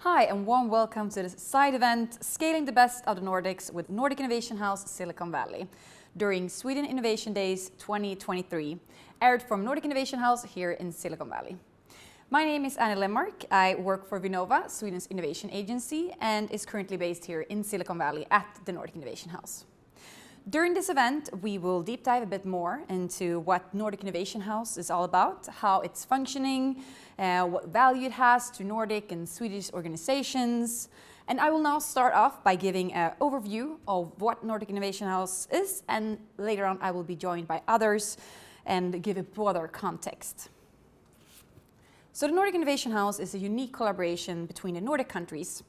Hi and warm welcome to this side event, Scaling the Best of the Nordics with Nordic Innovation House Silicon Valley during Sweden Innovation Days 2023, aired from Nordic Innovation House here in Silicon Valley. My name is Lindmark. I work for Vinnova, Sweden's innovation agency, and is currently based here in Silicon Valley at the Nordic Innovation House. During this event, we will deep dive a bit more into what Nordic Innovation House is all about, how it's functioning, what value it has to Nordic and Swedish organizations. And I will now start off by giving an overview of what Nordic Innovation House is, and later on I will be joined by others and give a broader context. So the Nordic Innovation House is a unique collaboration between the Nordic countries.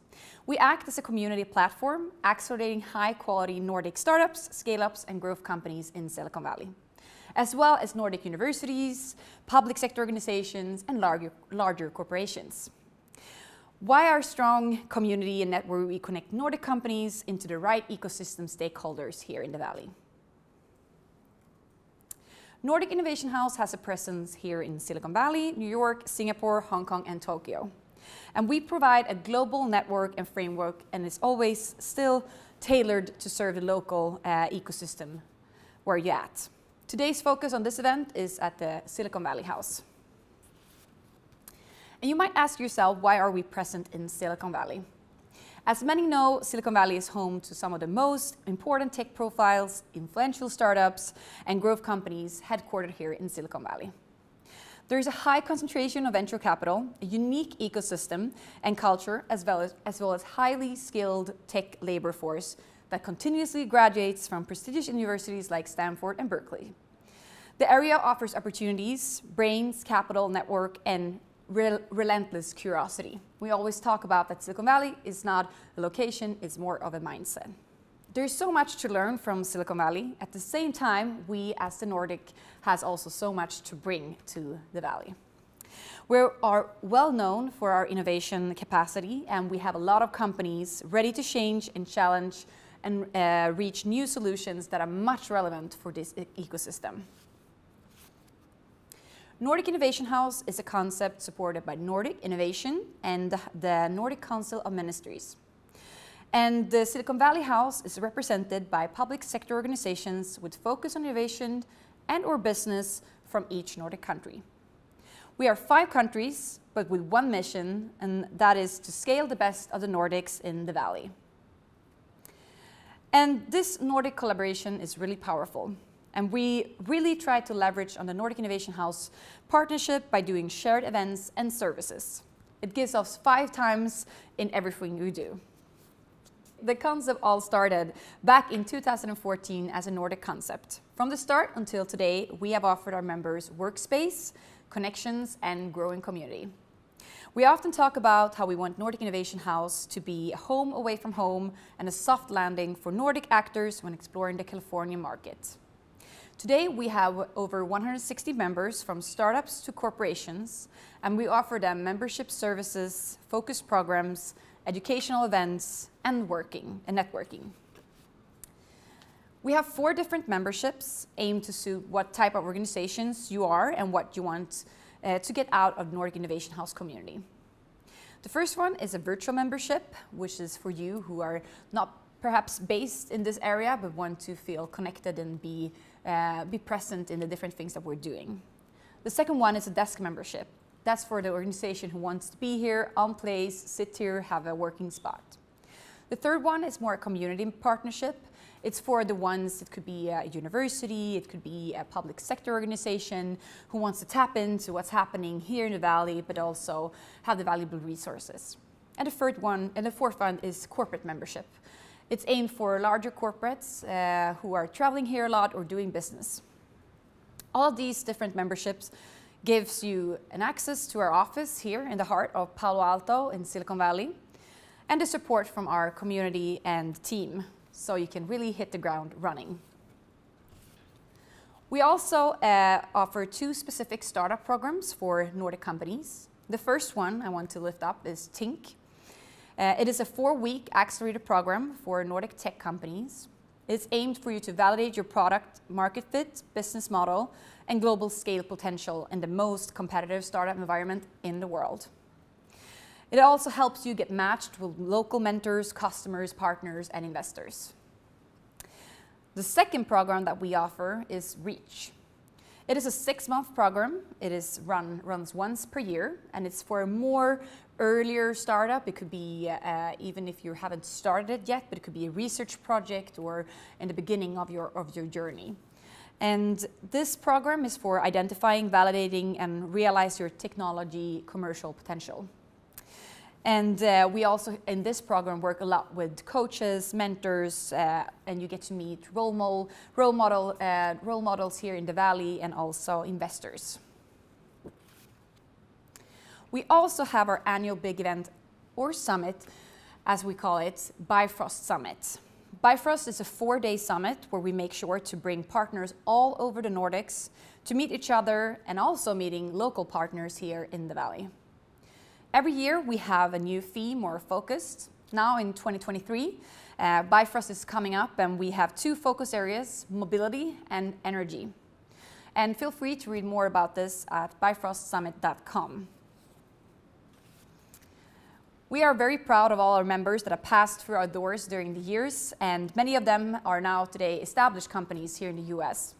We act as a community platform, accelerating high-quality Nordic startups, scale-ups, and growth companies in Silicon Valley, as well as Nordic universities, public sector organizations, and larger corporations. Why our strong community and network we connect Nordic companies into the right ecosystem stakeholders here in the Valley. Nordic Innovation House has a presence here in Silicon Valley, New York, Singapore, Hong Kong, and Tokyo. And we provide a global network and framework, and it's always still tailored to serve the local ecosystem where you're at. Today's focus on this event is at the Silicon Valley House. And you might ask yourself, why are we present in Silicon Valley? As many know, Silicon Valley is home to some of the most important tech profiles, influential startups, and growth companies headquartered here in Silicon Valley. There is a high concentration of venture capital, a unique ecosystem and culture, as well as highly skilled tech labor force that continuously graduates from prestigious universities like Stanford and Berkeley. The area offers opportunities, brains, capital, network, and relentless curiosity. We always talk about that Silicon Valley is not a location, it's more of a mindset. There's so much to learn from Silicon Valley. At the same time, we as the Nordic has also so much to bring to the Valley. We are well known for our innovation capacity, and we have a lot of companies ready to change and challenge and reach new solutions that are much relevant for this ecosystem. Nordic Innovation House is a concept supported by Nordic Innovation and the Nordic Council of Ministries. And the Silicon Valley House is represented by public sector organizations with focus on innovation and/or business from each Nordic country. We are 5 countries, but with one mission, and that is to scale the best of the Nordics in the Valley. And this Nordic collaboration is really powerful. And we really try to leverage on the Nordic Innovation House partnership by doing shared events and services. It gives us 5 times in everything we do. The concept all started back in 2014 as a Nordic concept. From the start until today, we have offered our members workspace, connections, and growing community. We often talk about how we want Nordic Innovation House to be a home away from home and a soft landing for Nordic actors when exploring the California market. Today, we have over 160 members from startups to corporations, and we offer them membership services, focused programs, educational events, and networking. We have 4 different memberships aimed to suit what type of organizations you are and what you want to get out of Nordic Innovation House community. The first one is a virtual membership, which is for you who are not perhaps based in this area, but want to feel connected and be present in the different things that we're doing. The second one is a desk membership. That's for the organization who wants to be here, on place, sit here, have a working spot. The third one is more a community partnership. It's for the ones, it could be a university, it could be a public sector organization who wants to tap into what's happening here in the Valley, but also have the valuable resources. And the fourth one is corporate membership. It's aimed for larger corporates who are traveling here a lot or doing business. All of these different memberships gives you an access to our office here in the heart of Palo Alto in Silicon Valley, and the support from our community and team, so you can really hit the ground running. We also offer 2 specific startup programs for Nordic companies. The first one I want to lift up is Think. It is a 4-week accelerated program for Nordic tech companies. It's aimed for you to validate your product, market fit, business model, and global scale potential in the most competitive startup environment in the world. It also helps you get matched with local mentors, customers, partners, and investors. The second program that we offer is Reach. It is a 6-month program. It is runs once per year, and it's for a more earlier startup. It could be even if you haven't started it yet, but it could be a research project or in the beginning of your journey. And this program is for identifying, validating, and realize your technology commercial potential. And we also, in this program, work a lot with coaches, mentors, and you get to meet role models here in the Valley and also investors. We also have our annual big event, or summit, as we call it, Bifrost Summit. Bifrost is a 4-day summit where we make sure to bring partners all over the Nordics to meet each other and also meeting local partners here in the Valley. Every year we have a new theme or focus. Now in 2023, Bifrost is coming up and we have 2 focus areas, mobility and energy. And feel free to read more about this at bifrostsummit.com. We are very proud of all our members that have passed through our doors during the years, and many of them are now today established companies here in the US.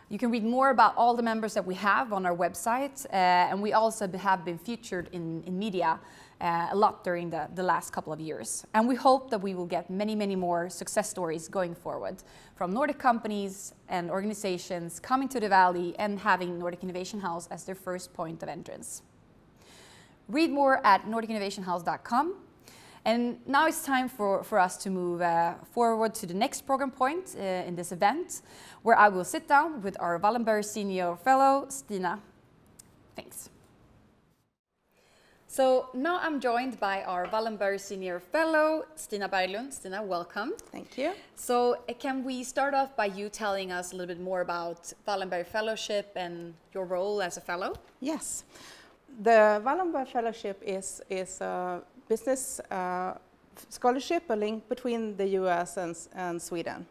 You can read more about all the members that we have on our website, and we also have been featured in media a lot during the last couple of years. And we hope that we will get many, many more success stories going forward from Nordic companies and organizations coming to the Valley and having Nordic Innovation House as their first point of entrance. Read more at nordicinnovationhouse.com. And now it's time for us to move forward to the next program point in this event, where I will sit down with our Wallenberg Senior Fellow, Stina. Thanks. So now I'm joined by our Wallenberg Senior Fellow, Stina Berglund. Stina, welcome. Thank you. So can we start off by you telling us a little bit more about Wallenberg Fellowship and your role as a fellow? Yes. The Wallenberg Fellowship is a business scholarship, a link between the US and Sweden.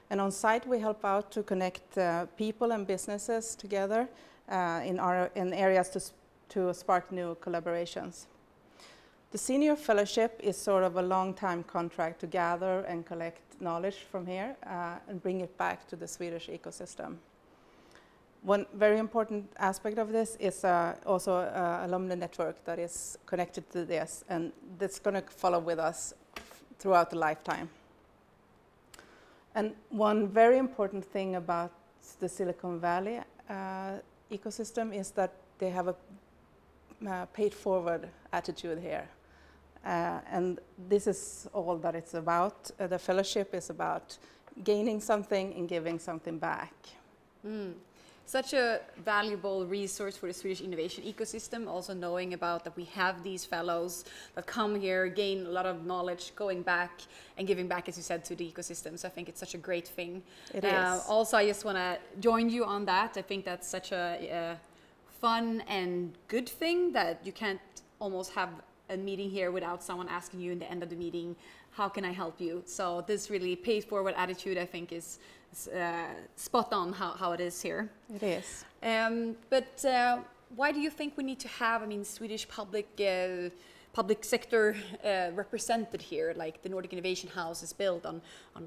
And on site we help out to connect people and businesses together in areas to spark new collaborations. The Senior Fellowship is sort of a long-time contract to gather and collect knowledge from here and bring it back to the Swedish ecosystem. One very important aspect of this is also an alumni network that is connected to this, and that's going to follow with us throughout the lifetime. And one very important thing about the Silicon Valley ecosystem is that they have a paid-forward attitude here. And this is all that it's about. The fellowship is about gaining something and giving something back. Mm. Such a valuable resource for the Swedish innovation ecosystem, also knowing about that we have these fellows that come here, gain a lot of knowledge, going back and giving back, as you said, to the ecosystem. So I think it's such a great thing. It is. Also, I just want to join you on that. I think that's such a fun and good thing that you can't almost have a meeting here without someone asking you in the end of the meeting, how can I help you? So this really paid forward attitude, I think, is spot on how it is here. It is. But why do you think we need to have, Swedish public sector represented here? Like the Nordic Innovation House is built on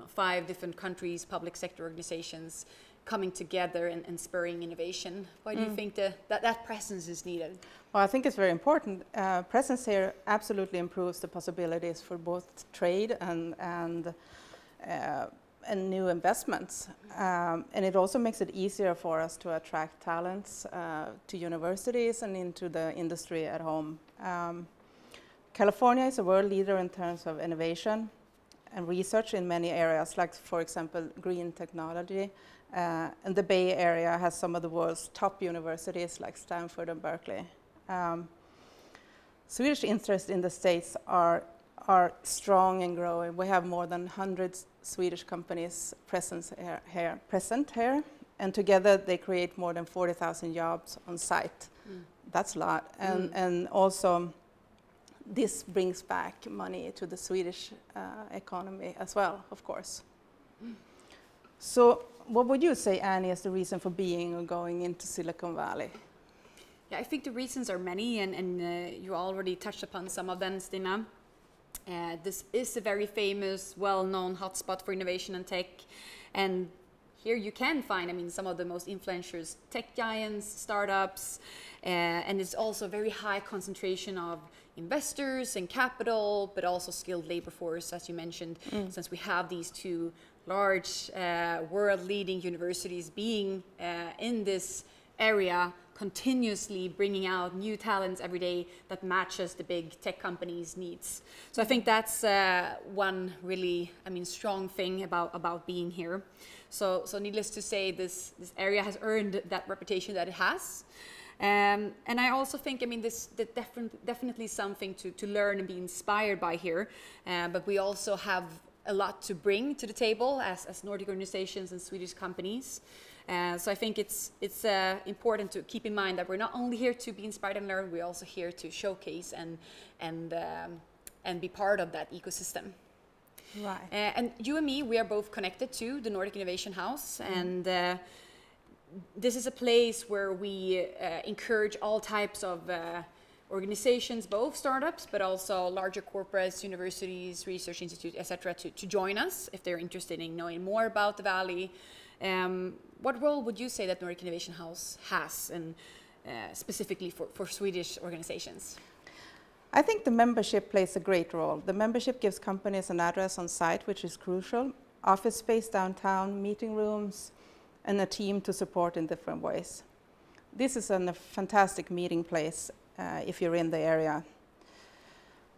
5 different countries, public sector organizations coming together and spurring innovation. Why do you think that presence is needed? Well, I think it's very important. Presence here absolutely improves the possibilities for both trade and new investments. And it also makes it easier for us to attract talents to universities and into the industry at home. California is a world leader in terms of innovation and research in many areas, like, for example, green technology. And the Bay Area has some of the world's top universities, like Stanford and Berkeley. Swedish interest in the States are strong and growing. We have more than 100 Swedish companies present here, and together they create more than 40,000 jobs on site. That's a lot. And also, this brings back money to the Swedish economy as well, of course. So what would you say, Annie, is the reason for being or going into Silicon Valley? Yeah, I think the reasons are many, and you already touched upon some of them, Stina. This is a very famous, well-known hotspot for innovation and tech, and here you can find, I mean, some of the most influential tech giants, startups, and it's also a very high concentration of investors and capital, but also skilled labor force, as you mentioned, since we have these two large world-leading universities being in this area, continuously bringing out new talents every day that matches the big tech companies' needs. So I think that's one really, I mean, strong thing about being here. So needless to say, this area has earned that reputation that it has. And I also think, I mean, this definitely something to learn and be inspired by here. But we also have a lot to bring to the table as Nordic organizations and Swedish companies. So I think it's important to keep in mind that we're not only here to be inspired and learn, we're also here to showcase and be part of that ecosystem. Right. And you and me, we are both connected to the Nordic Innovation House, and this is a place where we encourage all types of organizations, both startups, but also larger corporates, universities, research institutes, etc., to join us if they're interested in knowing more about the Valley. What role would you say that Nordic Innovation House has, and specifically for Swedish organizations? I think the membership plays a great role. The membership gives companies an address on site, which is crucial, office space downtown, meeting rooms, and a team to support in different ways. This is a fantastic meeting place if you're in the area.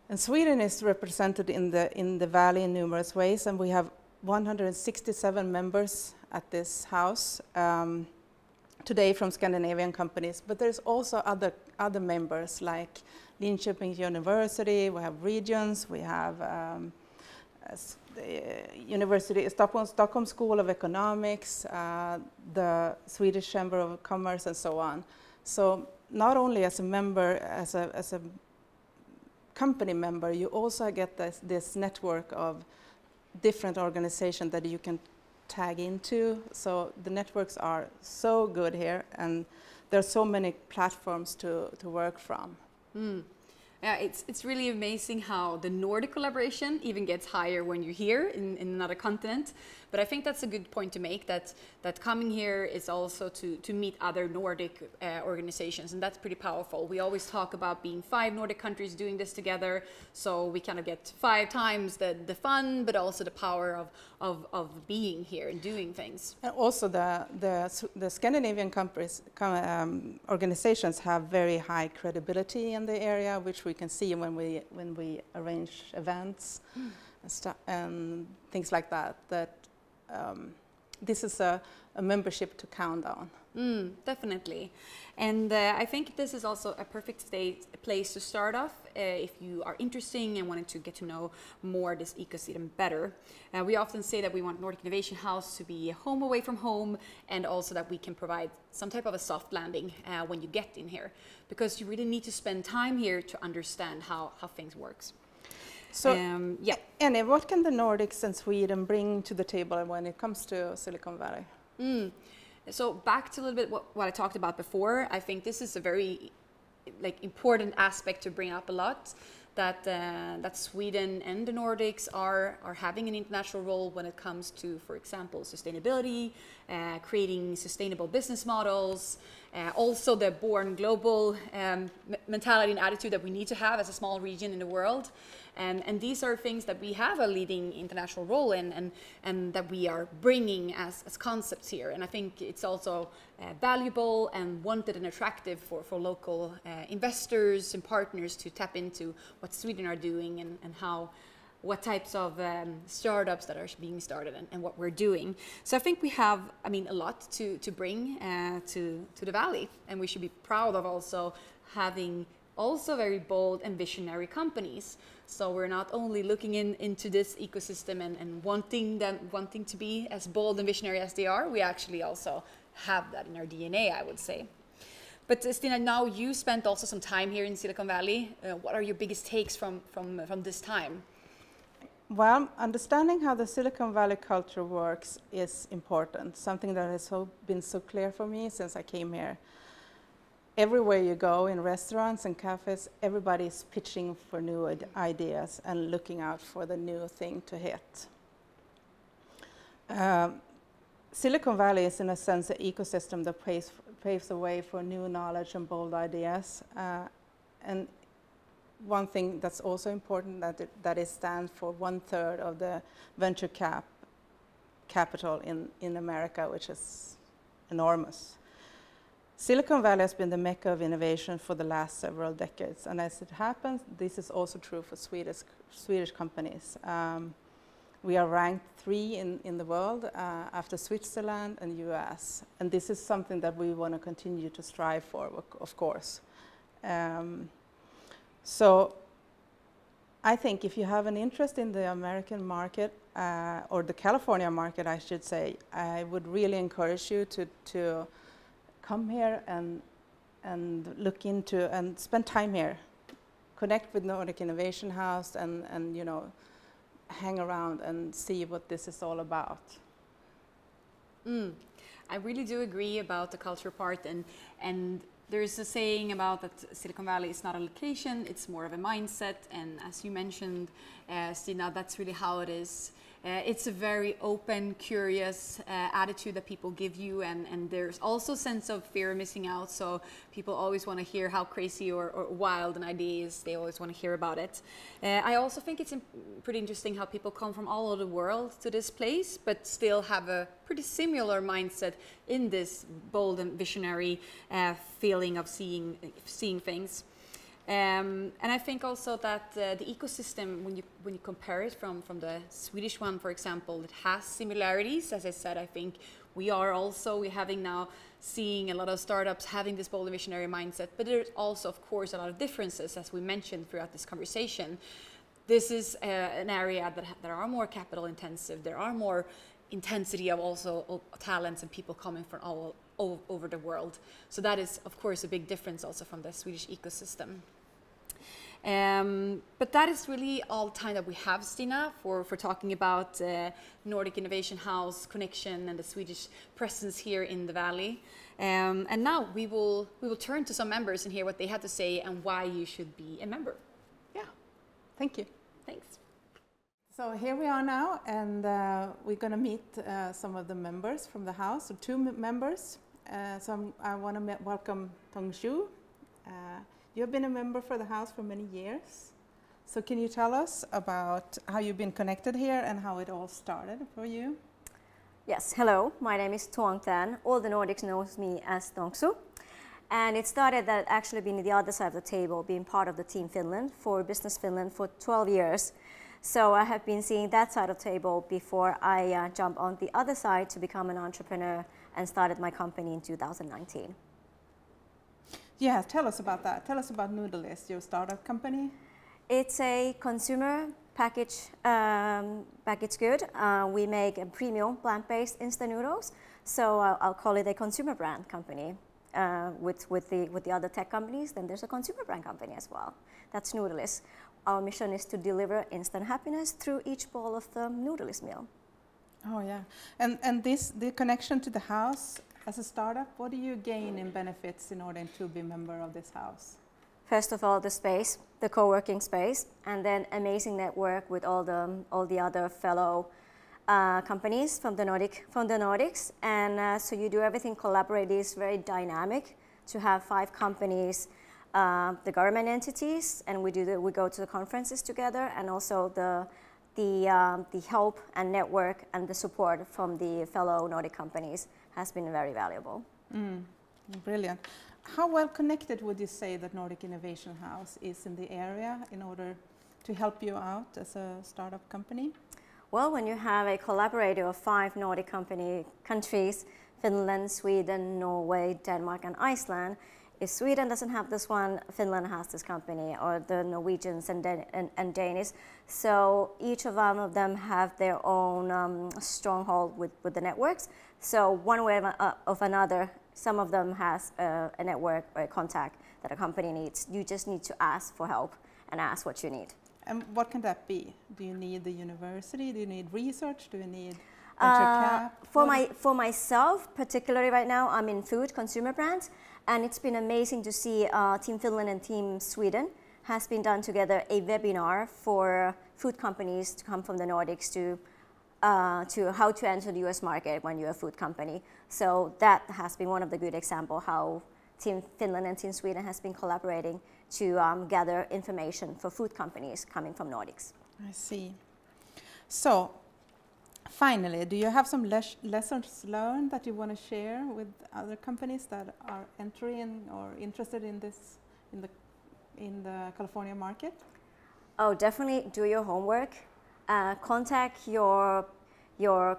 And Sweden is represented in the Valley in numerous ways, and we have 167 members at this house today from Scandinavian companies, but there's also other members like Linköping University, we have regions, we have University Stockholm School of Economics, the Swedish Chamber of Commerce, and so on. So not only as a member, as a company member, you also get this network of different organizations that you can tag into. So the networks are so good here, and there are so many platforms to work from. Yeah, it's really amazing how the Nordic collaboration even gets higher when you're here in another continent. But I think that's a good point to make, that coming here is also to meet other Nordic organizations, and that's pretty powerful. We always talk about being 5 Nordic countries doing this together, so we kind of get 5 times the fun, but also the power of being here and doing things. And also the Scandinavian organizations have very high credibility in the area, which we can see when we arrange events and things like that. This is a membership to count on. Definitely. And I think this is also a perfect place to start off if you are interested and wanting to get to know more this ecosystem better. We often say that we want Nordic Innovation House to be a home away from home, and also that we can provide some type of a soft landing when you get in here, because you really need to spend time here to understand how things works. So, yeah. Annie, what can the Nordics and Sweden bring to the table when it comes to Silicon Valley? So back to a little bit what I talked about before, I think this is a very important aspect to bring up a lot, that Sweden and the Nordics are having an international role when it comes to, for example, sustainability, creating sustainable business models, also the born global mentality and attitude that we need to have as a small region in the world. And these are things that we have a leading international role in, and that we are bringing as concepts here. And I think it's also valuable and wanted and attractive for local investors and partners to tap into what Sweden are doing, and what types of startups that are being started, and what we're doing. So I think we have, I mean, a lot to bring to the Valley, and we should be proud of also having also very bold and visionary companies. So we're not only looking into this ecosystem and wanting to be as bold and visionary as they are, we actually also have that in our DNA, I would say. But Stina, now you spent also some time here in Silicon Valley. What are your biggest takes from this time? Well, understanding how the Silicon Valley culture works is important, something that has been so clear for me since I came here. everywhere you go, in restaurants and cafes, everybody's pitching for new ideas and looking out for the new thing to hit. Silicon Valley is, in a sense, an ecosystem that paves the way for new knowledge and bold ideas. And one thing that's also important, that it stands for 1/3 of the venture capital in America, which is enormous. Silicon Valley has been the mecca of innovation for the last several decades, and as it happens, this is also true for Swedish companies. We are ranked 3 in the world after Switzerland and US, and this is something that we want to continue to strive for, of course. So I think if you have an interest in the American market, or the California market, I should say, I would really encourage you to come here and look into and spend time here. Connect with Nordic Innovation House and you know, hang around and see what this is all about. I really do agree about the culture part, and there's a saying about that Silicon Valley is not a location, it's more of a mindset, and as you mentioned, Stina, that's really how it is. It's a very open, curious attitude that people give you, and there's also a sense of fear of missing out, so people always want to hear how crazy or wild an idea is. They always want to hear about it. I also think it's pretty interesting how people come from all over the world to this place, but still have a pretty similar mindset in this bold and visionary feeling of seeing things. And I think also that the ecosystem, when you compare it from the Swedish one, for example, it has similarities. As I said, I think we're having now seeing a lot of startups having this bold and visionary mindset, but there's also, of course, a lot of differences, as we mentioned throughout this conversation. This is an area that are more capital intensive. There are more intensity of also talents and people coming from all over the world. So that is, of course, a big difference also from the Swedish ecosystem. But that is really all the time that we have, Stina, for talking about Nordic Innovation House connection and the Swedish presence here in the Valley. And now we will turn to some members and hear what they had to say and why you should be a member. Yeah, thank you. Thanks. So here we are now, and we're going to meet some of the members from the house, so 2 members. So I want to welcome Thuong. You've been a member for the house for many years. So can you tell us about how you've been connected here and how it all started for you? Yes, hello, my name is Thuong. All the Nordics knows me as Thuong. And it started that actually being the other side of the table, being part of the Team Finland for Business Finland for 12 years. So I have been seeing that side of the table before I jumped on the other side to become an entrepreneur and started my company in 2019. Yeah, tell us about that. Tell us about Noodelist, your startup company. It's a consumer packaged good. We make a premium plant-based instant noodles. So I'll call it a consumer brand company. With the other tech companies, then there's a consumer brand company as well. That's Noodelist. Our mission is to deliver instant happiness through each bowl of the Noodelist meal. Oh yeah, and the connection to the house as a startup, what do you gain in benefits in order to be a member of this house? First of all, the space, the co-working space, and then amazing network with all the other fellow companies from the Nordics, and so you do everything collaborative. It's very dynamic to have 5 companies, the government entities, and we go to the conferences together, and also the help and network and the support from the fellow Nordic companies has been very valuable. Brilliant. How well connected would you say that Nordic Innovation House is in the area in order to help you out as a startup company? Well, when you have a collaborator of 5 Nordic countries, Finland, Sweden, Norway, Denmark, and Iceland, if Sweden doesn't have this one, Finland has this company, or the Norwegians and Danish. So each of them have their own stronghold with the networks. So one way of another, some of them has a network or a contact that a company needs. You just need to ask for help and ask what you need. And what can that be? Do you need the university? Do you need research? Do you need venture cap? For myself, particularly right now, I'm in food, consumer brands, And it's been amazing to see Team Finland and Team Sweden has been done together a webinar for food companies to come from the Nordics to how to enter the US market when you're a food company. So that has been one of the good examples how Team Finland and Team Sweden has been collaborating to gather information for food companies coming from Nordics. I see. So, finally, do you have some lessons learned that you want to share with other companies that are entering or interested in this in the California market? Oh, definitely do your homework. Contact your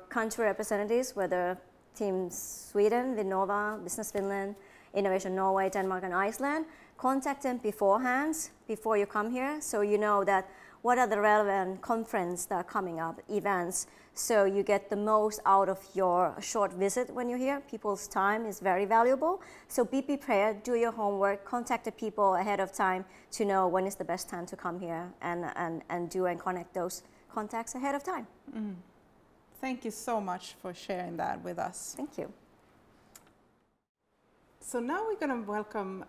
country representatives, whether Team Sweden, Vinnova, Business Finland, Innovation Norway, Denmark and Iceland. Contact them beforehand, before you come here, so you know that what are the relevant conferences that are coming up, events, so you get the most out of your short visit when you're here. People's time is very valuable, so be prepared, do your homework, contact the people ahead of time to know when is the best time to come here and connect those contacts ahead of time. Mm. Thank you so much for sharing that with us. Thank you. So now we're going to welcome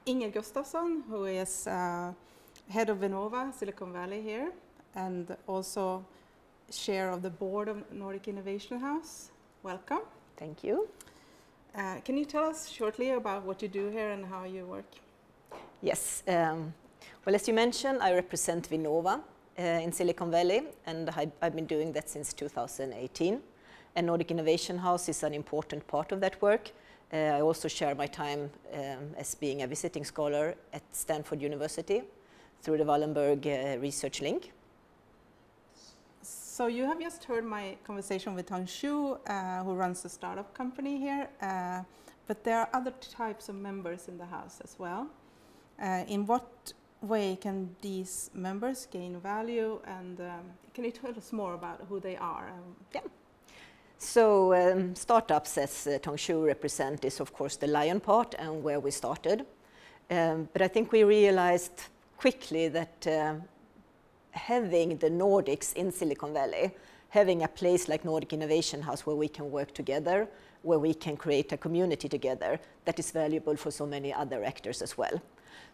Gustafsson, who is head of Vinnova, Silicon Valley here, and also chair of the board of Nordic Innovation House. Welcome. Thank you. Can you tell us shortly about what you do here and how you work? Yes. Well, as you mentioned, I represent Vinnova in Silicon Valley, and I've been doing that since 2018. And Nordic Innovation House is an important part of that work. I also share my time as being a visiting scholar at Stanford University through the Wallenberg research link. So you have just heard my conversation with Thuong, who runs a startup company here, but there are other types of members in the house as well. In what way can these members gain value, and can you tell us more about who they are? Yeah. So startups, as Thuong represent, is of course the lion part and where we started. But I think we realized quickly that having the Nordics in Silicon Valley, having a place like Nordic Innovation House where we can work together, where we can create a community together, that is valuable for so many other actors as well.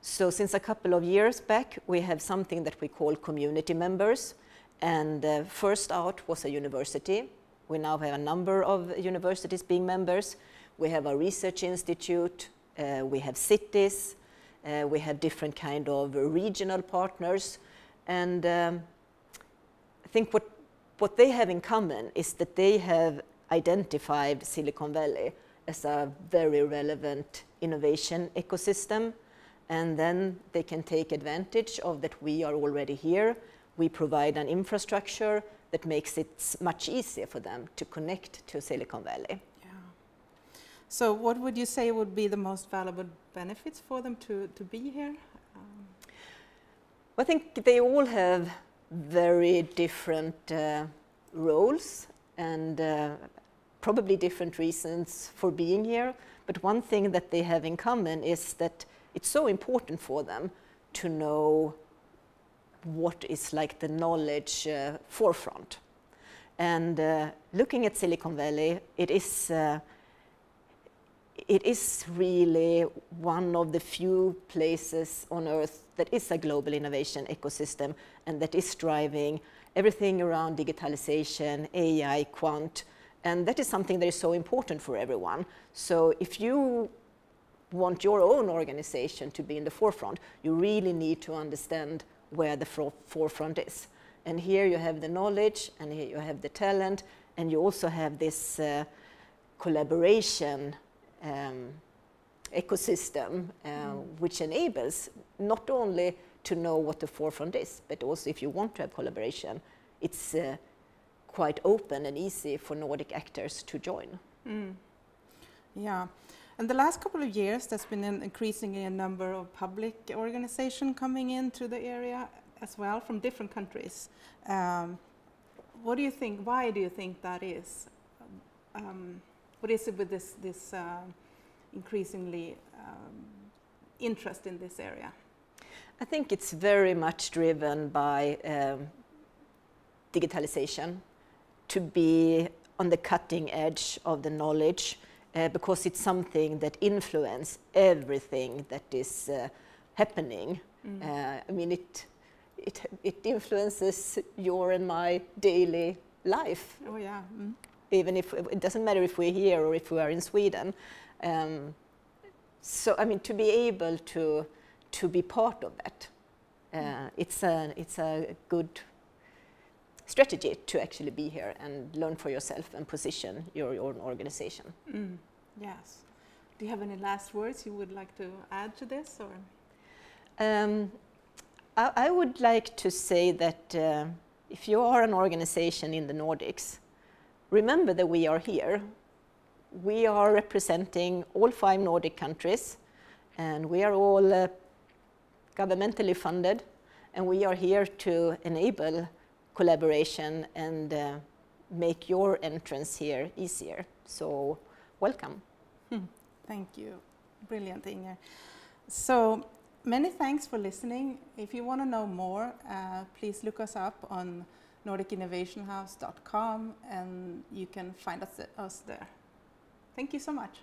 So since a couple of years back, we have something that we call community members. And first out was a university. We now have a number of universities being members. We have a research institute, we have cities, we have different kind of regional partners. And I think what they have in common is that they have identified Silicon Valley as a very relevant innovation ecosystem. And then they can take advantage of that we are already here. We provide an infrastructure that makes it much easier for them to connect to Silicon Valley. Yeah. So what would you say would be the most valuable benefits for them to be here? I think they all have very different roles and probably different reasons for being here. But one thing that they have in common is that it's so important for them to know what is like the knowledge forefront. And looking at Silicon Valley, it is really one of the few places on earth that is a global innovation ecosystem and that is driving everything around digitalization, AI, quant, and that is something that is so important for everyone. So if you want your own organization to be in the forefront, you really need to understand where the forefront is. And here you have the knowledge, and here you have the talent, and you also have this collaboration ecosystem, which enables not only to know what the forefront is, but also if you want to have collaboration, it's quite open and easy for Nordic actors to join. Mm. Yeah. In the last couple of years, there's been an increasing number of public organizations coming into the area as well from different countries. What do you think? Why do you think that is? What is it with this increasingly interest in this area? I think it's very much driven by digitalization, to be on the cutting edge of the knowledge. because it's something that influences everything that is happening. I mean, it influences your and my daily life. Oh yeah. Even if it doesn't matter if we're here or if we are in Sweden. So I mean, to be able to be part of that, it's a good strategy to actually be here and learn for yourself and position your own organization. Yes. Do you have any last words you would like to add to this, or? I would like to say that if you are an organization in the Nordics, remember that we are here. We are representing all 5 Nordic countries, and we are all governmentally funded, and we are here to enable collaboration and make your entrance here easier. So, welcome. Thank you. Brilliant, Inger. So, many thanks for listening. If you want to know more, please look us up on nordicinnovationhouse.com, and you can find us there. Thank you so much.